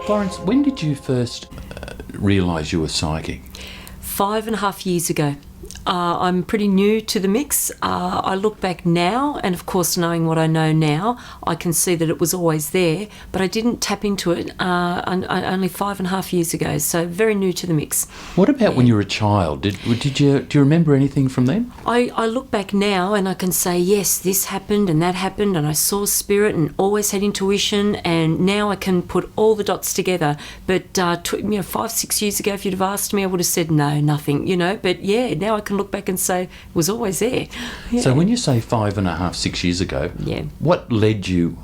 Florence, when did you first realise you were psychic? 5.5 years ago. I'm pretty new to the mix. I look back now, and of course knowing what I know now, I can see that it was always there, but I didn't tap into it only 5.5 years ago, so very new to the mix. What about when you were a child? Do you remember anything from then? I look back now and I can say, yes, this happened and that happened, and I saw spirit and always had intuition, and now I can put all the dots together. But 5-6 years ago, if you'd have asked me, I would have said no, nothing, but yeah, now I can look back and say it was always there. Yeah. So when you say 5.5, 6 years ago, what led you?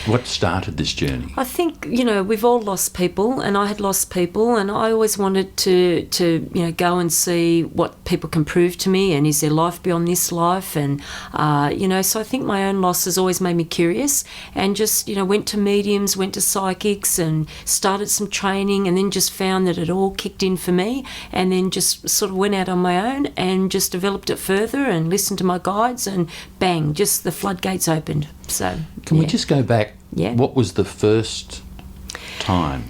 What started this journey? I think, we've all lost people, and I had lost people, and I always wanted to go and see what people can prove to me, and is there life beyond this life? And, so I think my own loss has always made me curious, and just, went to mediums, went to psychics and started some training, and then just found that it all kicked in for me, and then just sort of went out on my own and just developed it further and listened to my guides, and bang, just the floodgates opened. So can we just go back? Yeah. What was the first time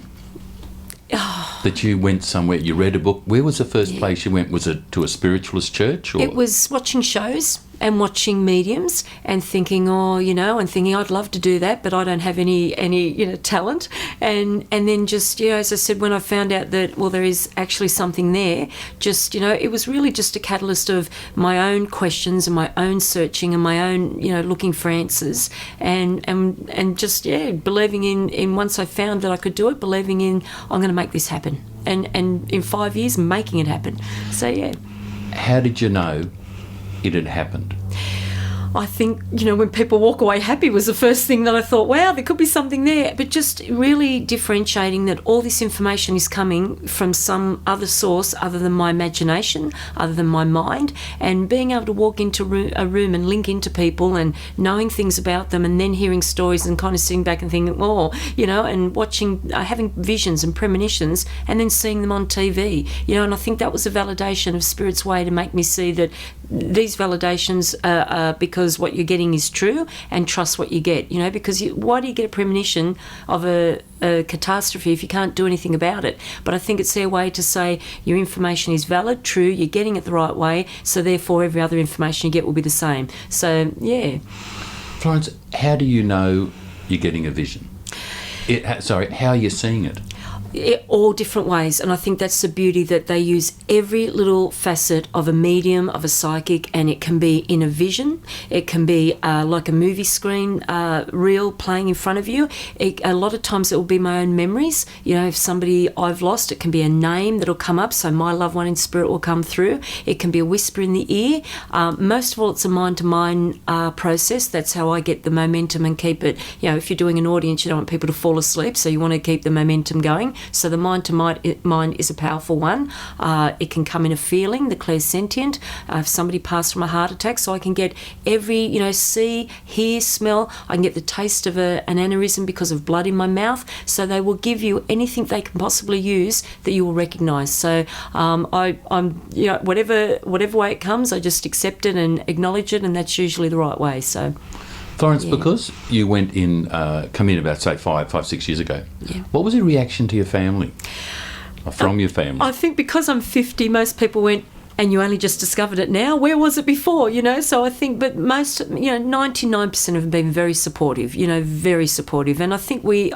that you went somewhere? You read a book. Where was the first place you went? Was it to a spiritualist church? Or? It was watching shows and watching mediums and thinking, I'd love to do that, but I don't have any talent. And then just, as I said, when I found out that, there is actually something there, just, it was really just a catalyst of my own questions and my own searching and my own, looking for answers, and just, believing in once I found that I could do it, believing in, I'm going to make this happen. And in 5 years, making it happen. So, yeah. How did you know it had happened? I think, when people walk away happy was the first thing that I thought, wow, there could be something there. But just really differentiating that all this information is coming from some other source other than my imagination, other than my mind, and being able to walk into a room and link into people and knowing things about them, and then hearing stories and kind of sitting back and thinking, and watching, having visions and premonitions, and then seeing them on TV, and I think that was a validation of Spirit's way to make me see that these validations are because what you're getting is true, and trust what you get, because why do you get a premonition of a catastrophe if you can't do anything about it? But I think it's their way to say your information is valid, true, you're getting it the right way, so therefore every other information you get will be the same. So, yeah. Florence, how do you know you're getting a vision? How are you seeing it? All different ways, and I think that's the beauty, that they use every little facet of a medium, of a psychic, and it can be in a vision, it can be like a movie screen reel playing in front of you. A lot of times it will be my own memories. If somebody I've lost, it can be a name that'll come up, so my loved one in spirit will come through. It can be a whisper in the ear. Most of all, it's a mind-to-mind process. That's how I get the momentum and keep it. If you're doing an audience, you don't want people to fall asleep, so you want to keep the momentum going. So the mind is a powerful one. It can come in a feeling, the clairsentient. If somebody passed from a heart attack, so I can get every, see, hear, smell. I can get the taste of an aneurysm because of blood in my mouth. So they will give you anything they can possibly use that you will recognise. So I'm whatever way it comes, I just accept it and acknowledge it, and that's usually the right way. So. Florence, because you went come in about, say, 5-6 years ago, what was the reaction to your family, or from your family? I think because I'm 50, most people went, and you only just discovered it now. Where was it before? So I think, but most, 99% have been very supportive. Very supportive. And I think we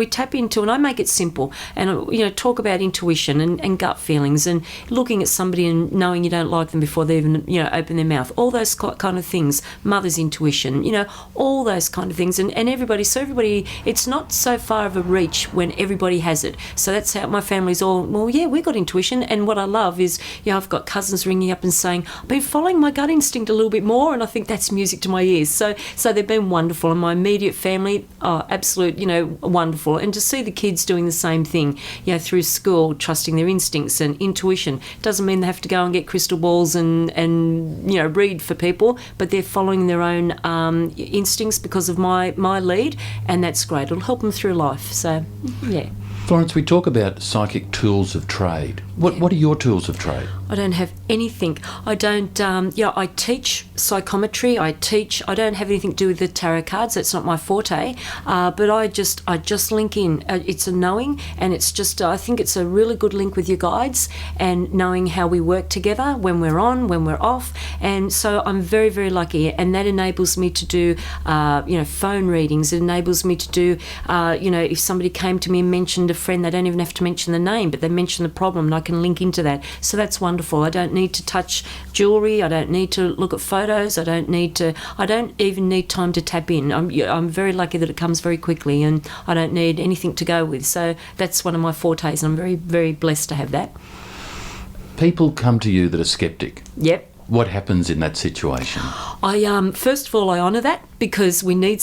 tap into, and I make it simple, and talk about intuition and gut feelings, and looking at somebody and knowing you don't like them before they even open their mouth. All those kind of things. Mother's intuition. All those kind of things. And everybody. So everybody. It's not so far of a reach when everybody has it. So that's how my family's all. Well, yeah, we got intuition, and what I love is, I've got cousins ringing up and saying, I've been following my gut instinct a little bit more, and I think that's music to my ears. So they've been wonderful, and my immediate family, absolute, wonderful. And to see the kids doing the same thing, through school, trusting their instincts and intuition. Doesn't mean they have to go and get crystal balls and read for people, but they're following their own instincts because of my lead, and that's great. It'll help them through life. So, yeah. Florence, we talk about psychic tools of trade. What are your tools of trade? I don't have anything. I don't, I teach psychometry. I don't have anything to do with the tarot cards. That's not my forte. But I just link in. It's a knowing, and it's just, I think it's a really good link with your guides and knowing how we work together when we're on, when we're off. And so I'm very, very lucky. And that enables me to do, phone readings. It enables me to do, if somebody came to me and mentioned a friend, they don't even have to mention the name, but they mention the problem, and I can link into that. So that's wonderful. I don't need to touch jewellery. I don't need to look at photos. I don't even need time to tap in. I'm very lucky that it comes very quickly, and I don't need anything to go with. So that's one of my fortes, and I'm very, very blessed to have that. People come to you that are skeptic. Yep. What happens in that situation? First of all, I honour that, because we need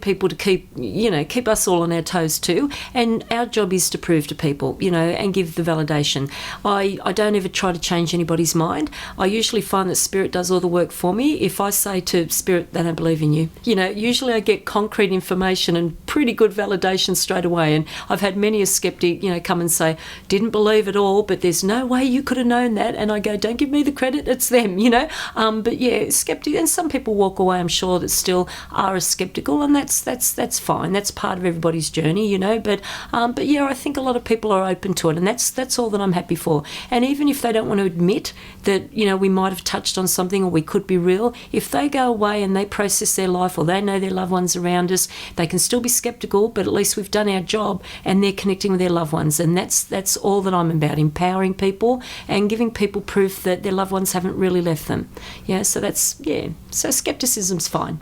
people to keep us all on our toes too, and our job is to prove to people, and give the validation. I don't ever try to change anybody's mind. I usually find that Spirit does all the work for me. If I say to Spirit, they don't believe in you, usually I get concrete information and pretty good validation straight away. And I've had many a skeptic, come and say, didn't believe at all, but there's no way you could have known that. And I go, don't give me the credit, it's them, But yeah, skeptic, and some people walk away, I'm sure, that still are skeptical, and that's fine. That's part of everybody's journey, But yeah, I think a lot of people are open to it, and that's all that I'm happy for. And even if they don't want to admit that, we might have touched on something, or we could be real, if they go away and they process their life, or they know their loved ones around us, they can still be skeptical, but at least we've done our job and they're connecting with their loved ones. And that's all that I'm about, empowering people and giving people proof that their loved ones haven't really left them. So skepticism's fine.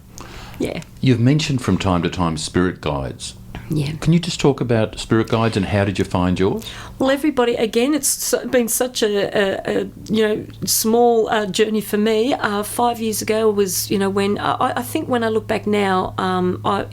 Yeah. You've mentioned from time to time spirit guides. Yeah. Can you just talk about spirit guides and how did you find yours? Well, everybody, again, it's been such a small journey for me. 5 years ago was, when I think when I look back now,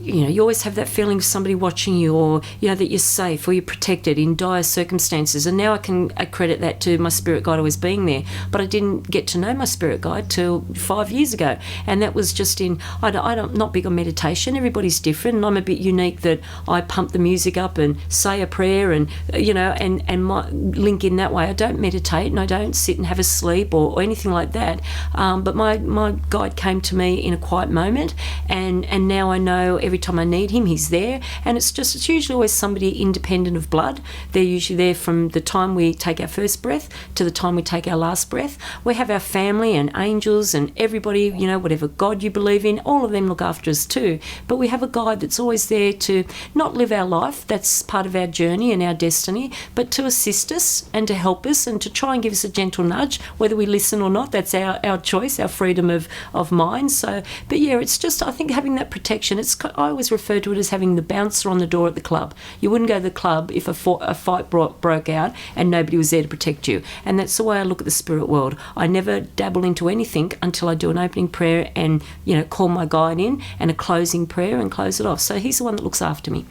you always have that feeling of somebody watching you, or, that you're safe or you're protected in dire circumstances. And now I can accredit that to my spirit guide always being there. But I didn't get to know my spirit guide till 5 years ago. And that was just I'm not big on meditation. Everybody's different. And I'm a bit unique that I pump the music up and say a prayer and, and link in that way. I don't meditate, and I don't sit and have a sleep or anything like that. But my guide came to me in a quiet moment, and now I know every time I need him, he's there. And it's usually always somebody independent of blood. They're usually there from the time we take our first breath to the time we take our last breath. We have our family and angels and everybody, whatever God you believe in, all of them look after us too. But we have a guide that's always there to not live our life, that's part of our journey and our destiny, but to assist us and to help us and to try and give us a gentle nudge, whether we listen or not. That's our choice, our freedom of mind. So, but yeah, it's just, I think, having that protection. I always refer to it as having the bouncer on the door at the club. You wouldn't go to the club if a fight broke out and nobody was there to protect you. And that's the way I look at the spirit world. I never dabble into anything until I do an opening prayer and, call my guide in, and a closing prayer and close it off. So he's the one that looks after me.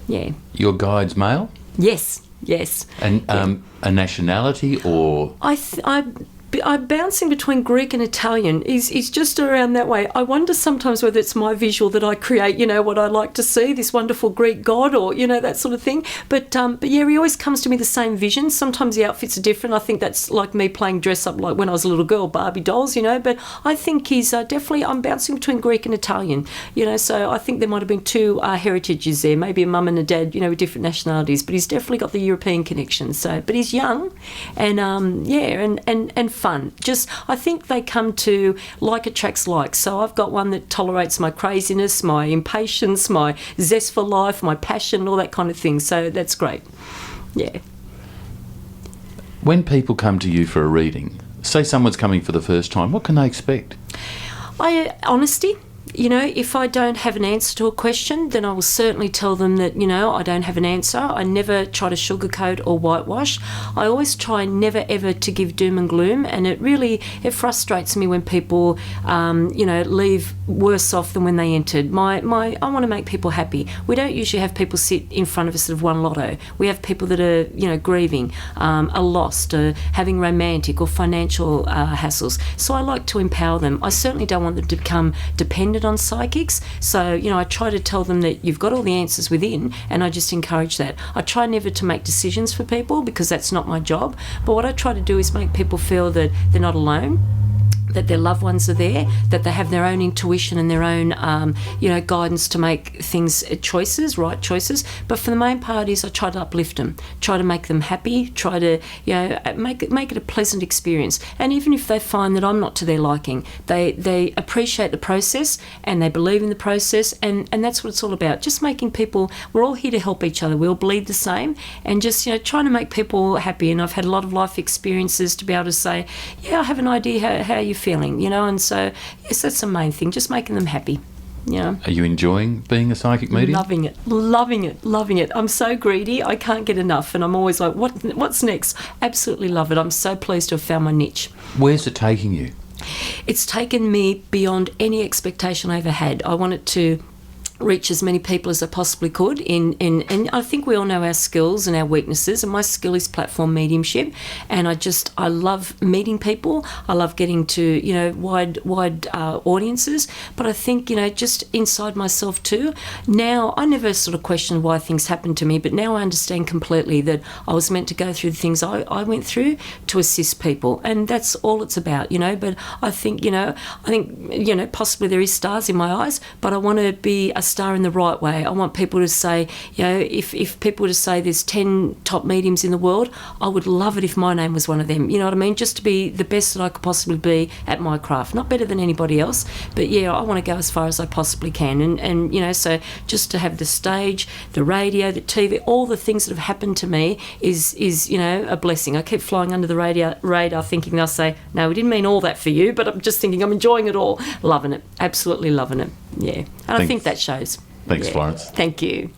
Yeah. Your guide's male? Yes. And a nationality, or? I'm bouncing between Greek and Italian. He's just around that way. I wonder sometimes whether it's my visual that I create, what I like to see, this wonderful Greek god, or, that sort of thing. But yeah, he always comes to me the same vision. Sometimes the outfits are different. I think that's like me playing dress up like when I was a little girl, Barbie dolls, But I think he's definitely, I'm bouncing between Greek and Italian, So I think there might have been two heritages there, maybe a mum and a dad, with different nationalities. But he's definitely got the European connection. So, but he's young and, and fun. Just, I think they come to like attracts like. So I've got one that tolerates my craziness, my impatience, my zest for life, my passion, all that kind of thing. So that's great. Yeah. When people come to you for a reading, say someone's coming for the first time, what can they expect? Honesty. If I don't have an answer to a question, then I will certainly tell them that, I don't have an answer. I never try to sugarcoat or whitewash. I always try never ever to give doom and gloom, and it frustrates me when people, leave worse off than when they entered. I want to make people happy. We don't usually have people sit in front of us that have won lotto. We have people that are, grieving, are lost, having romantic or financial hassles. So I like to empower them. I certainly don't want them to become dependent dependent on psychics. So, you know, I try to tell them that you've got all the answers within, and I just encourage that. I try never to make decisions for people because that's not my job. But what I try to do is make people feel that they're not alone, that their loved ones are there, that they have their own intuition and their own, you know, guidance to make things, choices, right choices. But for the main part is I try to uplift them, try to make them happy, try to, you know, make it a pleasant experience. And even if they find that I'm not to their liking, they appreciate the process and they believe in the process, and that's what it's all about. Just making people, we're all here to help each other. We all bleed the same, and just, you know, trying to make people happy. And I've had a lot of life experiences to be able to say, yeah, I have an idea how you feeling, you know, and so yes, that's the main thing, just making them happy, you know. Are you enjoying being a psychic medium? Loving it. I'm so greedy, I can't get enough, and I'm always like, what's next? Absolutely love it. I'm so pleased to have found my niche. Where's it taking you? It's taken me beyond any expectation I ever had. I wanted to reach as many people as I possibly could and I think we all know our skills and our weaknesses, and my skill is platform mediumship, and I love meeting people. I love getting to, you know, wide audiences, but I think, you know, just inside myself too, now I never sort of questioned why things happened to me, but now I understand completely that I was meant to go through the things I went through to assist people, and that's all it's about, you know. But I think, you know, possibly there is stars in my eyes, but I want to be a star in the right way. I want people to say, you know, if people were to say there's 10 top mediums in the world, I would love it if my name was one of them. You know what I mean? Just to be the best that I could possibly be at my craft. Not better than anybody else, but yeah, I want to go as far as I possibly can. And you know, so just to have the stage, the radio, the TV, all the things that have happened to me is you know, a blessing. I keep flying under the radar thinking they'll say, no, we didn't mean all that for you, but I'm just thinking I'm enjoying it all. Loving it. Absolutely loving it. Yeah. And I think that shows. Thanks, yeah. Florence. Thank you.